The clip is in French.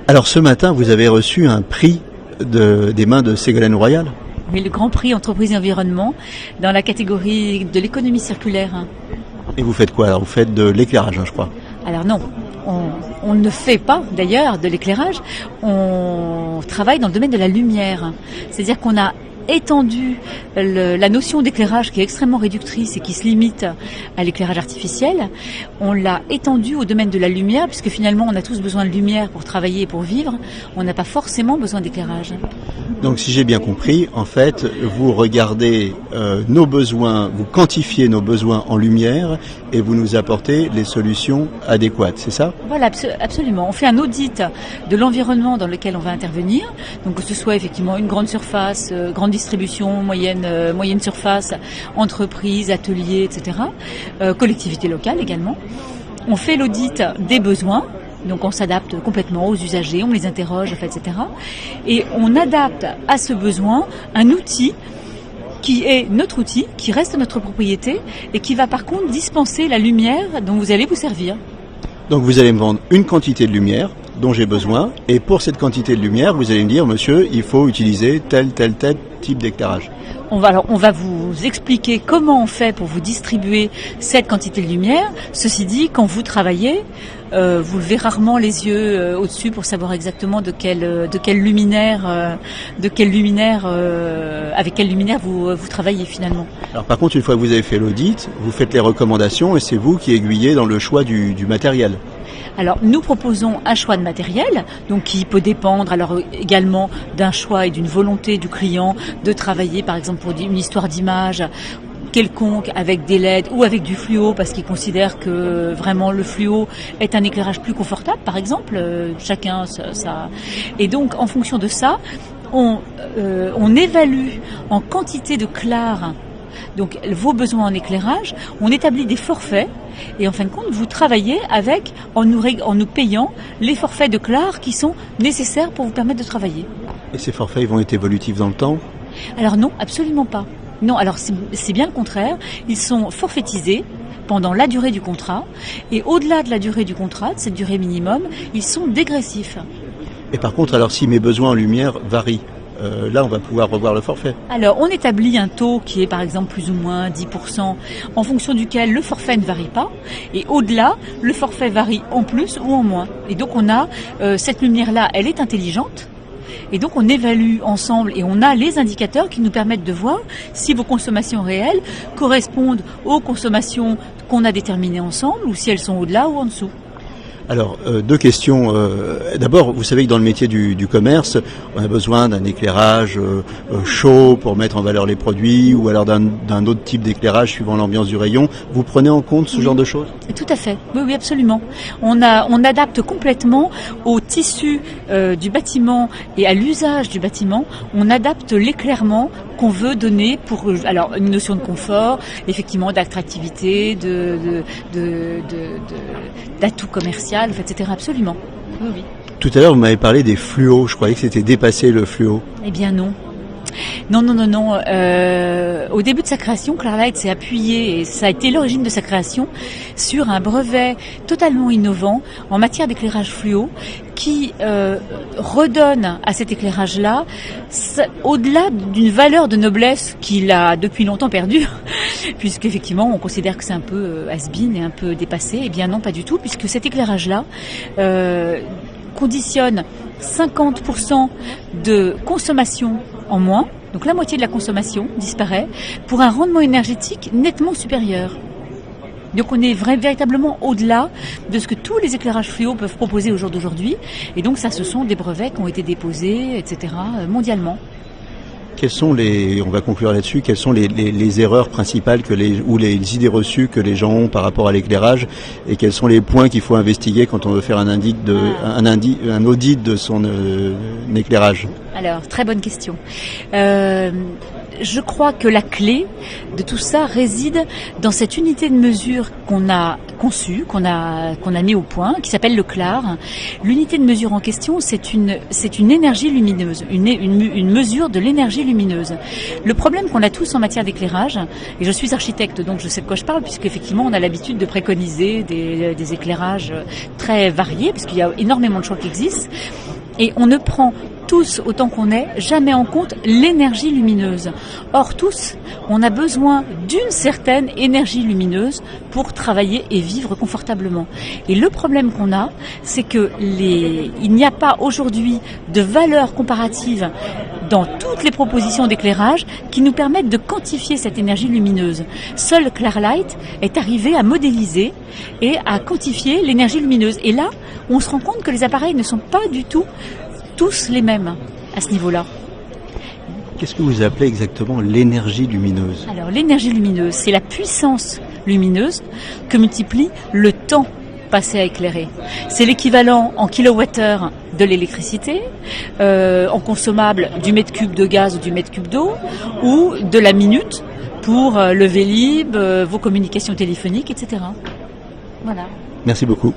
Alors ce matin, vous avez reçu un prix des mains de Ségolène Royal. Oui, le Grand Prix Entreprise et Environnement dans la catégorie de l'économie circulaire. Et vous faites quoi? Alors vous faites de l'éclairage, je crois. Alors non, on ne fait pas d'ailleurs de l'éclairage, on travaille dans le domaine de la lumière. C'est-à-dire qu'on a étendu la notion d'éclairage qui est extrêmement réductrice et qui se limite à l'éclairage artificiel. On l'a étendu au domaine de la lumière puisque finalement on a tous besoin de lumière pour travailler et pour vivre. On n'a pas forcément besoin d'éclairage. Donc si j'ai bien compris, en fait, vous regardez nos besoins, vous quantifiez nos besoins en lumière et vous nous apportez les solutions adéquates, c'est ça? Voilà, absolument. On fait un audit de l'environnement dans lequel on va intervenir. Donc que ce soit effectivement une grande surface, grande distribution, moyenne surface, entreprise, atelier, etc. Collectivité locale également. On fait l'audit des besoins. Donc on s'adapte complètement aux usagers, on les interroge, etc. Et on adapte à ce besoin un outil qui est notre outil, qui reste notre propriété et qui va par contre dispenser la lumière dont vous allez vous servir. Donc vous allez me vendre une quantité de lumière dont j'ai besoin et pour cette quantité de lumière, vous allez me dire, monsieur, il faut utiliser tel type d'éclairage. On va vous expliquer comment on fait pour vous distribuer cette quantité de lumière. Ceci dit, quand vous travaillez, vous levez rarement les yeux au-dessus pour savoir exactement avec quel luminaire vous travaillez finalement. Alors par contre, une fois que vous avez fait l'audit, vous faites les recommandations et c'est vous qui aiguillez dans le choix du matériel. Alors nous proposons un choix de matériel, donc qui peut dépendre alors également d'un choix et d'une volonté du client de travailler par exemple pour une histoire d'image quelconque avec des LED ou avec du fluo parce qu'il considère que vraiment le fluo est un éclairage plus confortable par exemple, chacun ça. Et donc en fonction de ça, on évalue en quantité de clair donc vos besoins en éclairage, on établit des forfaits et en fin de compte vous travaillez avec en nous payant les forfaits de clair qui sont nécessaires pour vous permettre de travailler. Et ces forfaits ils vont être évolutifs dans le temps? Alors non, absolument pas. Non, alors c'est bien le contraire, ils sont forfaitisés pendant la durée du contrat et au-delà de la durée du contrat, de cette durée minimum, ils sont dégressifs. Et par contre, alors si mes besoins en lumière varient, là on va pouvoir revoir le forfait. Alors on établit un taux qui est par exemple plus ou moins 10% en fonction duquel le forfait ne varie pas et au-delà le forfait varie en plus ou en moins. Et donc on a cette lumière-là, elle est intelligente et donc on évalue ensemble et on a les indicateurs qui nous permettent de voir si vos consommations réelles correspondent aux consommations qu'on a déterminées ensemble ou si elles sont au-delà ou en dessous. Alors, deux questions. D'abord, vous savez que dans le métier du commerce, on a besoin d'un éclairage chaud pour mettre en valeur les produits ou alors d'un autre type d'éclairage suivant l'ambiance du rayon. Vous prenez en compte ce genre de choses? Tout à fait. Oui, absolument. On adapte complètement au tissu du bâtiment et à l'usage du bâtiment. On adapte l'éclairement qu'on veut donner pour alors une notion de confort, effectivement d'attractivité, d'atout commercial, etc. Absolument. Oui, oui. Tout à l'heure, vous m'avez parlé des fluos. Je croyais que c'était dépassé le fluo. Eh bien non. Non. Au début de sa création, Clarlight s'est appuyé, et ça a été l'origine de sa création, sur un brevet totalement innovant en matière d'éclairage fluo qui redonne à cet éclairage-là, au-delà d'une valeur de noblesse qu'il a depuis longtemps perdue, puisqu'effectivement on considère que c'est un peu has-been et un peu dépassé. Eh bien non, pas du tout, puisque cet éclairage-là conditionne 50% de consommation en moins, donc la moitié de la consommation disparaît, pour un rendement énergétique nettement supérieur. Donc on est véritablement au-delà de ce que tous les éclairages fluo peuvent proposer au jour d'aujourd'hui, et donc ça ce sont des brevets qui ont été déposés, etc., mondialement. Quelles sont on va conclure là-dessus, quelles sont les erreurs principales ou les idées reçues que les gens ont par rapport à l'éclairage et quels sont les points qu'il faut investiguer quand on veut faire un audit de son éclairage? Alors, très bonne question. Je crois que la clé de tout ça réside dans cette unité de mesure qu'on a conçue, qu'on a mis au point, qui s'appelle le CLAR. L'unité de mesure en question, c'est une énergie lumineuse, une mesure de l'énergie lumineuse. Le problème qu'on a tous en matière d'éclairage, et je suis architecte donc je sais de quoi je parle, puisqu'effectivement on a l'habitude de préconiser des éclairages très variés, puisqu'il y a énormément de choix qui existent. Et on ne prend tous, autant qu'on est, jamais en compte l'énergie lumineuse. Or, tous, on a besoin d'une certaine énergie lumineuse pour travailler et vivre confortablement. Et le problème qu'on a, c'est que il n'y a pas aujourd'hui de valeur comparative dans toutes les propositions d'éclairage qui nous permettent de quantifier cette énergie lumineuse. Seul Clarlight est arrivé à modéliser et à quantifier l'énergie lumineuse. Et là, on se rend compte que les appareils ne sont pas du tout tous les mêmes à ce niveau-là. Qu'est-ce que vous appelez exactement l'énergie lumineuse? Alors l'énergie lumineuse, c'est la puissance lumineuse que multiplie le temps passé à éclairer. C'est l'équivalent en kilowattheure de l'électricité, en consommable du mètre cube de gaz ou du mètre cube d'eau, ou de la minute pour le Vélib, vos communications téléphoniques, etc. Voilà. Merci beaucoup.